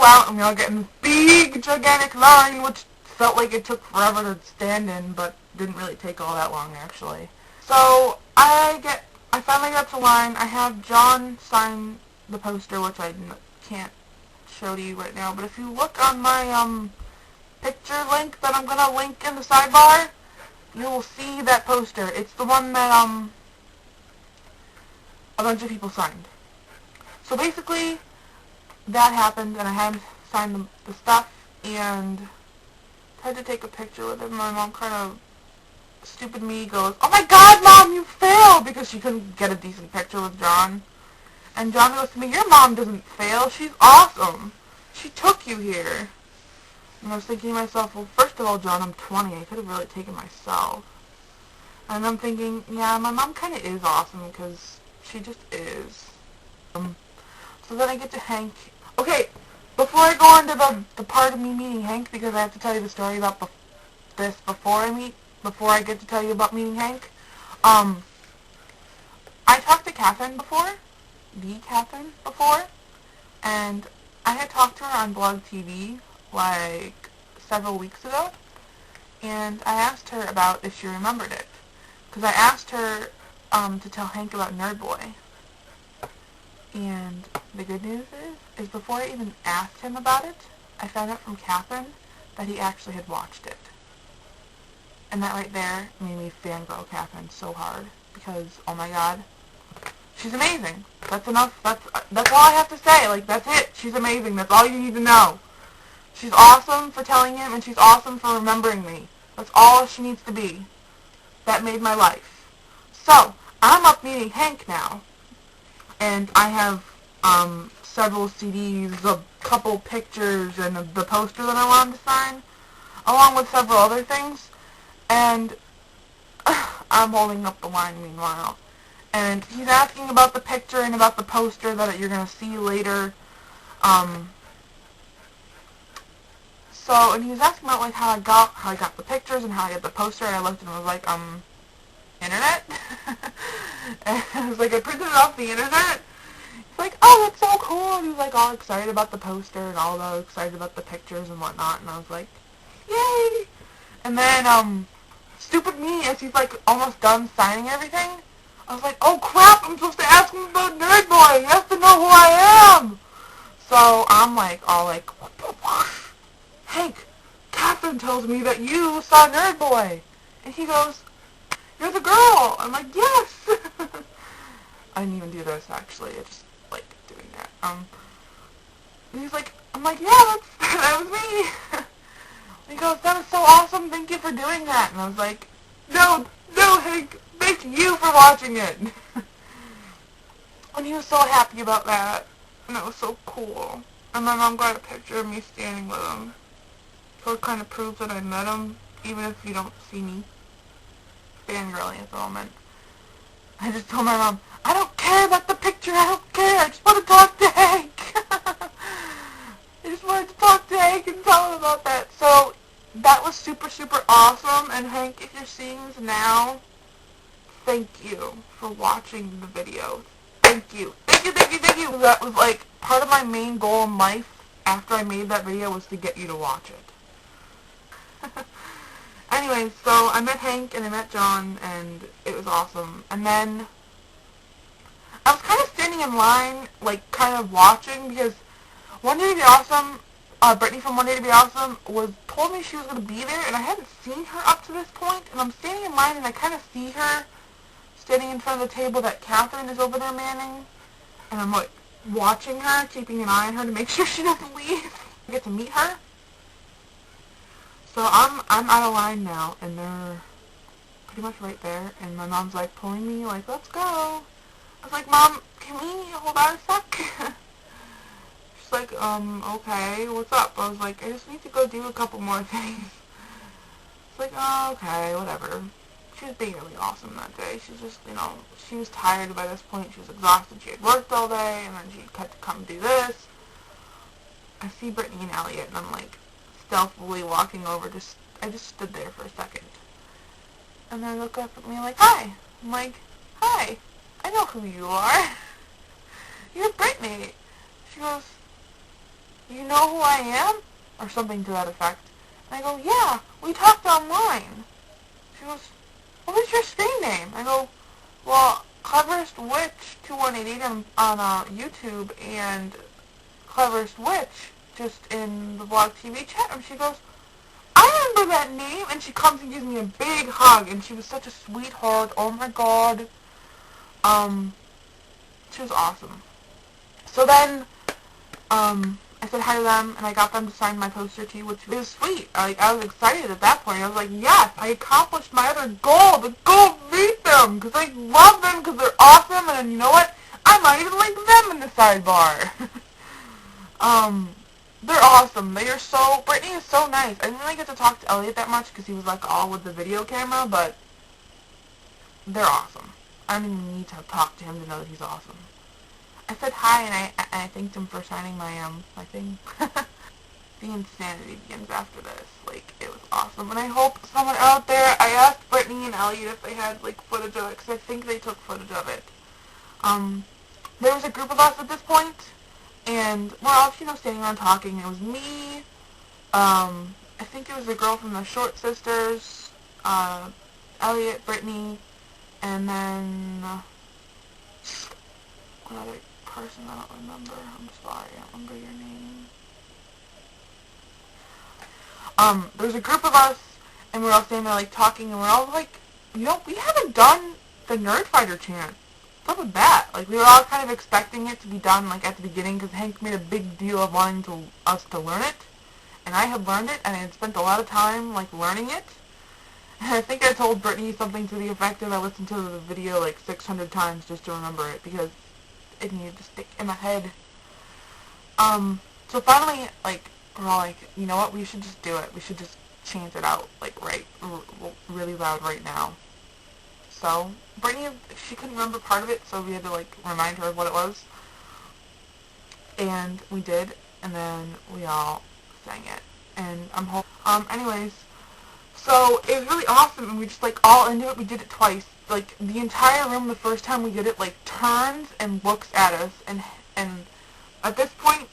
out, and we all get in this big, gigantic line, which felt like it took forever to stand in, but didn't really take all that long, actually. So, I finally got to line. I have John sign the poster, which I can't show to you right now, but if you look on my, picture link that I'm going to link in the sidebar, you will see that poster. It's the one that, a bunch of people signed. So basically, that happened, and I had signed the stuff, and tried to take a picture with him. My mom kind of, stupid me, goes, "Oh my God, Mom, you failed!" because she couldn't get a decent picture with John. And John goes to me, "Your mom doesn't fail. She's awesome. She took you here." And I was thinking to myself, well, first of all, John, I'm 20. I could have really taken myself. And I'm thinking, yeah, my mom kind of is awesome because she just is. So then I get to Hank. Okay, before I go on to the part of me meeting Hank, because I have to tell you the story about this before I get to tell you about meeting Hank. I talked to Catherine before, and I had talked to her on Blog TV like several weeks ago, and I asked her about if she remembered it, because I asked her to tell Hank about Nerd Boy. And the good news is before I even asked him about it, I found out from Catherine that he actually had watched it. And that right there made me fangirl Catherine so hard, because, oh my God, she's amazing. That's enough. That's all I have to say. Like, that's it. She's amazing. That's all you need to know. She's awesome for telling him, and she's awesome for remembering me. That's all she needs to be. That made my life. So, I'm up meeting Hank now, and I have several CDs, a couple pictures, and the poster that I wanted to sign, along with several other things, and I'm holding up the line meanwhile. And he's asking about the picture and about the poster that you're going to see later. And he was asking about, like, how I got the pictures and how I got the poster, and I looked and was like, internet? And I was like, I printed it off the internet? He's like, oh, that's so cool, and he was, like, all excited about the poster and all excited about the pictures and whatnot, and I was like, yay! And then, stupid me, as he's, like, almost done signing everything, I was like, oh, crap, I'm supposed to ask him about Nerd Boy, he has to know who I am! So, I'm, like, all, like, Hank, Catherine tells me that you saw Nerd Boy. And he goes, you're the girl. I'm like, yes. I didn't even do this, actually. I just like doing that. And he's like, I'm like, yeah, that was me. And he goes, that is so awesome. Thank you for doing that. And I was like, no, Hank. Thank you for watching it. And he was so happy about that. And it was so cool. And my mom got a picture of me standing with him. So it kind of proves that I met him, even if you don't see me fangirling at the moment. I just told my mom, I don't care about the picture, I don't care, I just want to talk to Hank. I just wanted to talk to Hank and tell him about that. So that was super, super awesome, and Hank, if you're seeing this now, thank you for watching the video. Thank you. Thank you. That was like part of my main goal in life after I made that video was to get you to watch it. Anyways, so I met Hank and I met John, and it was awesome. And then I was kind of standing in line, like, kind of watching, because One Day to Be Awesome, Brittany from One Day to Be Awesome told me she was going to be there, and I hadn't seen her up to this point, and I'm standing in line, and I kind of see her standing in front of the table that Catherine is over there manning, and I'm, like, watching her, keeping an eye on her to make sure she doesn't leave. I get to meet her. So I'm out of line now, and they're pretty much right there, and my mom's, like, pulling me, like, let's go. I was like, Mom, can we hold on a sec? She's like, okay, what's up? I was like, I just need to go do a couple more things. She's like, oh, okay, whatever. She was being really awesome that day. She's just, she was tired by this point. She was exhausted. She had worked all day, and then she had to come do this. I see Brittany and Elliot, and I'm, like, stealthily walking over. I just stood there for a second. And they look up at me like, hi. I'm like, hi. I know who you are. You're Brittany. She goes, you know who I am? Or something to that effect. And I go, yeah, we talked online. She goes, what is your screen name? I go, well, Cleverest Witch 2188 on YouTube and Cleverest Witch just in the Vlog TV chat. And she goes, I remember that name. And she comes and gives me a big hug. And she was such a sweetheart. Oh my god. She was awesome. So then, I said hi to them, and I got them to sign my poster too, which was sweet. I was excited at that point. I was like, yes, I accomplished my other goal, to go meet them, because I love them, because they're awesome, and you know what? I might even link them in the sidebar. They're awesome. They are so, Brittany is so nice. I didn't really get to talk to Elliot that much, because he was like all with the video camera, but they're awesome. I don't even need to talk to him to know that he's awesome. I said hi, and I thanked him for signing my thing. The insanity begins after this. Like, it was awesome. And I hope someone out there, I asked Brittany and Elliot if they had, like, footage of it, because I think they took footage of it. There was a group of us at this point, and we're all, standing around talking. It was me, I think it was the girl from the ShortSisters, Elliot, Brittany, and then, one other person I don't remember. I'm sorry, I don't remember your name. There was a group of us, and we were all standing there, like, talking, and we're all like, we haven't done the Nerdfighter chant. What's up with that? Like, we were all kind of expecting it to be done, like, at the beginning, because Hank made a big deal of wanting us to learn it, and I had learned it, and I had spent a lot of time, like, learning it. And I think I told Brittany something to the effect of I listened to the video, like, 600 times just to remember it, because it needed to stick in my head. So finally, like, we're all like, you know what, we should just do it. We should just chant it out, like, really loud right now. So, Brittany, she couldn't remember part of it, so we had to, like, remind her of what it was. And we did, and then we all sang it. And anyways, so it was really awesome, and we just, like, all into it. We did it twice. Like, the entire room, the first time we did it, like, turns and looks at us, and at this point,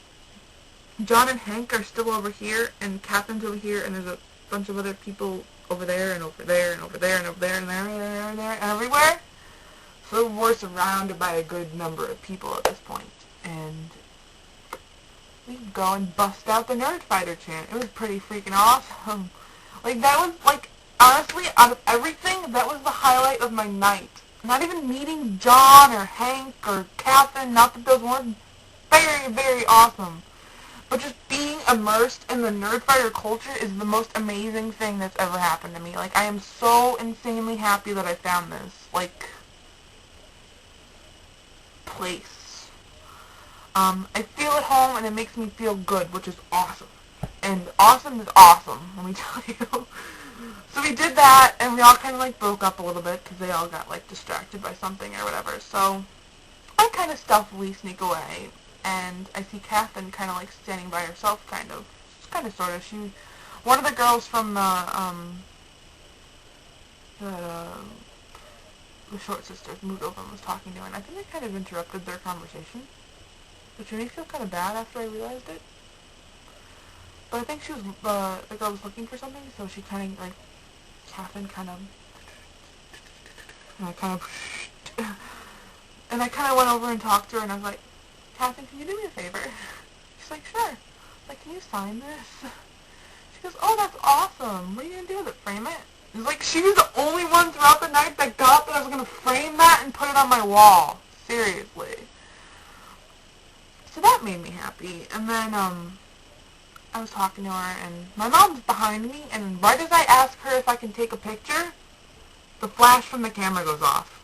John and Hank are still over here, and Catherine's over here, and there's a bunch of other people over there, and over there, and over there, and over there, and there, and there, and everywhere. So we're surrounded by a good number of people at this point, and we go and bust out the Nerdfighter chant. It was pretty freaking awesome. Like, that was, like, honestly, out of everything, that was the highlight of my night. Not even meeting John or Hank or Catherine, not that those weren't very, very awesome. But just being immersed in the Nerdfighter culture is the most amazing thing that's ever happened to me. Like, I am so insanely happy that I found this, like, place. I feel at home, and it makes me feel good, which is awesome. And awesome is awesome, let me tell you. So we did that, and we all kind of, like, broke up a little bit, because they all got, like, distracted by something or whatever. So I kind of stealthily sneak away, and I see Catherine kind of, like, standing by herself, kind of, sort of. One of the girls from the ShortSisters moved over and was talking to her, and I think I kind of interrupted their conversation, which made me feel kind of bad after I realized it. But I think she was, the girl was looking for something, so she kind of, like, Catherine kind of, and I kind of went over and talked to her, and I was like, Catherine, can you do me a favor? She's like, sure. Like, can you sign this? She goes, oh, that's awesome. What are you going to do with it? Frame it? It was like, she was the only one throughout the night that got that I was going to frame that and put it on my wall. Seriously. So that made me happy. And then, I was talking to her, and my mom's behind me, and right as I ask her if I can take a picture, the flash from the camera goes off.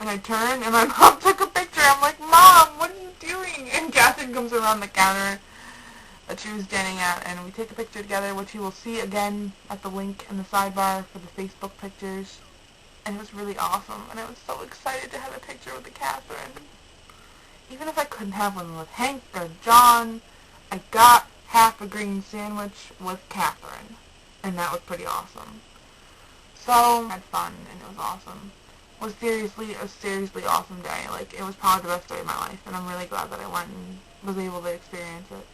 And I turn, and my mom took a picture. I'm like, Mom, what are you doing? And Catherine comes around the counter that she was standing at, and we take a picture together, which you will see again at the link in the sidebar for the Facebook pictures. And it was really awesome, and I was so excited to have a picture with the Catherine. Even if I couldn't have one with Hank or John, I got half a green sandwich with Catherine, and that was pretty awesome. So, I had fun, and it was awesome. It was seriously a seriously awesome day. Like, it was probably the best day of my life, and I'm really glad that I went and was able to experience it.